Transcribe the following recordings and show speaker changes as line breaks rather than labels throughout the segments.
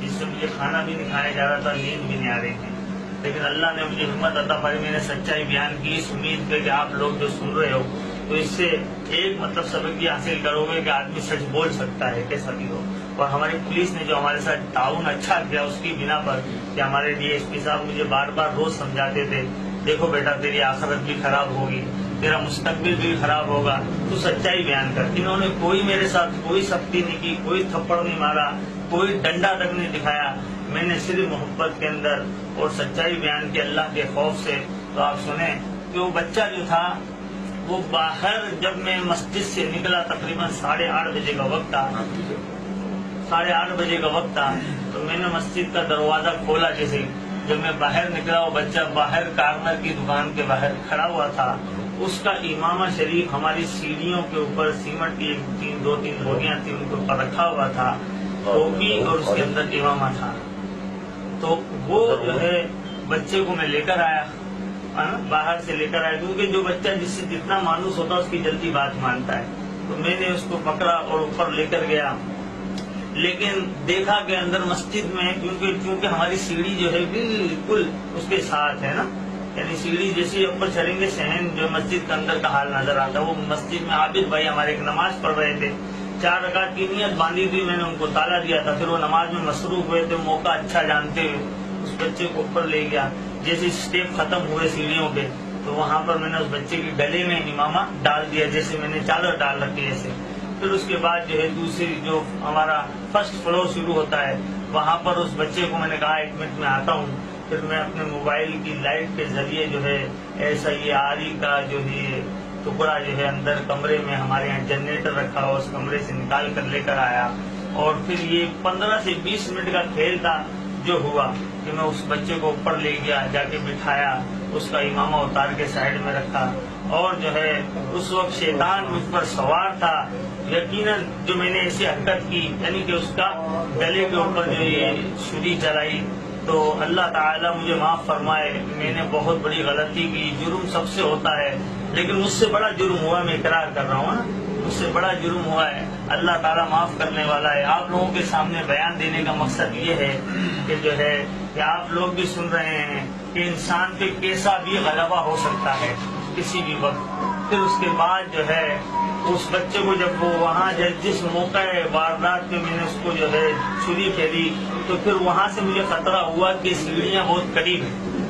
جس سے مجھے کھانا بھی نہیں کھایا جا رہا تھا، نیند بھی نہیں آ رہی تھی، لیکن اللہ نے مجھے ہمت عطا فرمائی، میں نے سچائی بیان کی اس امید پہ کہ آپ لوگ جو سن رہے ہو تو اس سے ایک سبق یہ حاصل کرو گے کہ آدمی سچ بول سکتا ہے کیسا بھی ہو۔ اور ہماری پولیس نے جو ہمارے ساتھ تعاون اچھا کیا اس کی بنا پر کہ ہمارے ڈی ایس پی صاحب مجھے بار بار روز سمجھاتے تھے، دیکھو بیٹا تیری آخرت بھی خراب ہوگی، تیرا مستقبل بھی خراب ہوگا، تو سچائی بیان کر۔ انہوں نے کوئی میرے ساتھ کوئی سختی نہیں کی، کوئی تھپڑ نہیں مارا، کوئی ڈنڈا تک نہیں دکھایا، میں نے صرف محبت کے اندر اور سچائی بیان کی اللہ کے خوف سے۔ تو آپ سنیں کہ وہ بچہ جو تھا وہ باہر، جب میں مسجد سے نکلا تقریباً 8:30 بجے کا وقت تھا، 8:30 بجے کا وقت تھا، تو میں نے مسجد کا دروازہ کھولا، جیسے جب میں باہر نکلا وہ بچہ باہر کارنر کی دکان کے باہر کھڑا ہوا تھا، اس کا امامہ شریف ہماری سیڑھیوں کے اوپر سیمنٹ کی 2-3 بوریاں تھیں ان کے اوپر رکھا ہوا تھا، ٹوپی اور اس کے اندر امامہ تھا۔ تو وہ جو ہے بچے کو میں لے کر آیا، باہر سے لے کر آیا، کیونکہ جو بچہ جس سے جتنا مانوس ہوتا ہے اس کی جلدی بات مانتا ہے، تو میں نے اس کو پکڑا اور اوپر لے کر گیا، لیکن دیکھا کہ اندر مسجد میں کیونکہ ہماری سیڑھی جو ہے بالکل اس کے ساتھ ہے نا، یعنی سیڑھی جیسے اوپر چڑھیں گے صحن جو مسجد کے اندر کا حال نظر آتا ہے۔ وہ مسجد میں عابد بھائی ہمارے ایک نماز پڑھ رہے تھے، 4 رکعت کی نیت باندھی تھی، میں نے ان کو تالا دیا تھا، پھر وہ نماز میں مصروف ہوئے تھے، موقع اچھا جانتے ہوئے اس بچے کو اوپر لے گیا۔ جیسے اسٹیپ ختم ہوئے سیڑھیوں کے تو وہاں پر میں نے اس بچے کے گلے میں امامہ ڈال دیا، جیسے میں نے چادر ڈال رکھی ایسے۔ پھر اس کے بعد جو ہے دوسری جو ہمارا فرسٹ فلور شروع ہوتا ہے وہاں پر اس بچے کو میں نے کہا 1 منٹ میں آتا ہوں۔ پھر میں اپنے موبائل کی لائٹ کے ذریعے جو ہے ایسا یہ آری کا جو ہے ٹکڑا جو ہے اندر کمرے میں ہمارے یہاں جنریٹر رکھا ہوا اس کمرے سے نکال کر لے کر آیا، اور پھر یہ 15 سے 20 منٹ کا کھیل تھا جو ہوا کہ میں اس بچے کو اوپر لے گیا، جا کے بٹھایا، اس کا امامہ اتار کے سائڈ میں رکھا، اور جو ہے اس وقت شیطان مجھ پر سوار تھا، یقیناً جو میں نے ایسی حرکت کی یعنی کہ اس کا گلے کے اوپر جو یہ چھری چلائی، تو اللہ تعالیٰ مجھے معاف فرمائے، میں نے بہت بڑی غلطی کی۔ جرم سب سے ہوتا ہے لیکن مجھ سے بڑا جرم ہوا، میں اقرار کر رہا ہوں نا، مجھ سے بڑا جرم ہوا ہے، اللہ تعالیٰ معاف کرنے والا ہے۔ آپ لوگوں کے سامنے بیان دینے کا مقصد یہ ہے کہ جو ہے کہ آپ لوگ بھی سن رہے ہیں کہ انسان پہ کیسا بھی غلبہ ہو سکتا ہے کسی بھی وقت۔ پھر اس کے بعد جو ہے اس بچے کو جب وہ وہاں جس موقع واردات پہ میں نے اس کو جو ہے چھری پھیری، تو پھر وہاں سے مجھے خطرہ ہوا کہ سیڑھیاں بہت قریب ہیں،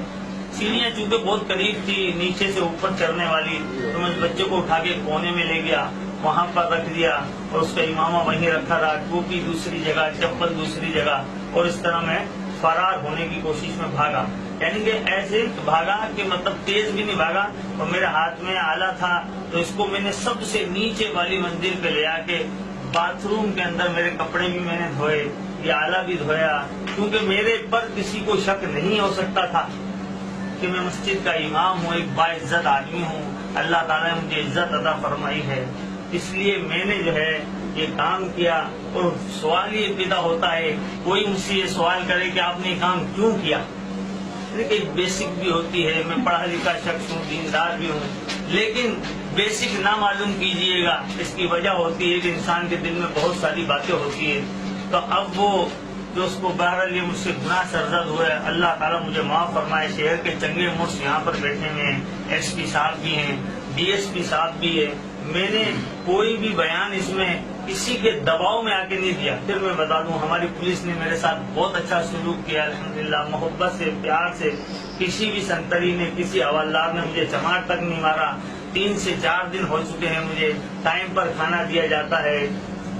سیڑھیاں چونکہ بہت قریب تھی نیچے سے اوپر چڑھنے والی، تو میں اس بچے کو اٹھا کے کونے میں لے گیا، وہاں پر رکھ دیا، اور اس کا امامہ وہیں رکھا رہا، ٹوپی دوسری جگہ، چپل دوسری جگہ، اور اس طرح میں فرار ہونے کی کوشش میں بھاگا، یعنی کہ ایسے بھاگا کہ مطلب تیز بھی نہیں بھاگا، اور میرے ہاتھ میں آلہ تھا، تو اس کو میں نے سب سے نیچے والی منزل پہ لے آ کے باتھ روم کے اندر میرے کپڑے بھی میں نے دھوئے، یہ آلہ بھی دھویا، کیونکہ میرے پر کسی کو شک نہیں ہو سکتا تھا کہ میں مسجد کا امام ہوں، ایک باعزت آدمی ہوں، اللہ تعالیٰ نے مجھے عزت عطا فرمائی ہے، اس لیے میں نے جو ہے یہ کام کیا۔ اور سوال یہ پیدا ہوتا ہے، کوئی مجھ سے یہ سوال کرے کہ آپ نے یہ کام کیوں کیا، ایک بیسک بھی ہوتی ہے، میں پڑھا لکھا شخص ہوں، دیندار بھی ہوں، لیکن بیسک نہ معلوم کیجئے گا، اس کی وجہ ہوتی ہے کہ انسان کے دل میں بہت ساری باتیں ہوتی ہیں۔ تو اب وہ جو اس کو بہرحال یہ مجھ سے گناہ سرزد ہوا ہے، اللہ تعالیٰ مجھے معاف فرمائے۔ شہر کے چنگے مرس یہاں پر بیٹھے ہوئے ہیں، ایس پی صاحب بھی ہیں، ڈی ایس پی صاحب بھی ہے، میں نے کوئی بھی بیان اس میں کسی کے دباؤ میں آ کے نہیں دیا۔ پھر میں بتا دوں ہماری پولیس نے میرے ساتھ بہت اچھا سلوک کیا، الحمدللہ، محبت سے، پیار سے، کسی بھی سنتری نے، کسی حوالدار نے مجھے چماٹ تک نہیں مارا۔ 3 سے 4 دن ہو چکے ہیں، مجھے ٹائم پر کھانا دیا جاتا ہے،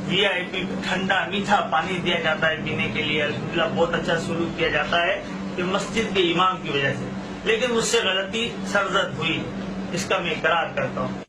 VIP ٹھنڈا میٹھا پانی دیا جاتا ہے پینے کے لیے، الحمدللہ بہت اچھا سلوک کیا جاتا ہے کہ مسجد کے امام کی وجہ سے، لیکن مجھ سے غلطی سرزد ہوئی، اس کا میں اقرار کرتا ہوں۔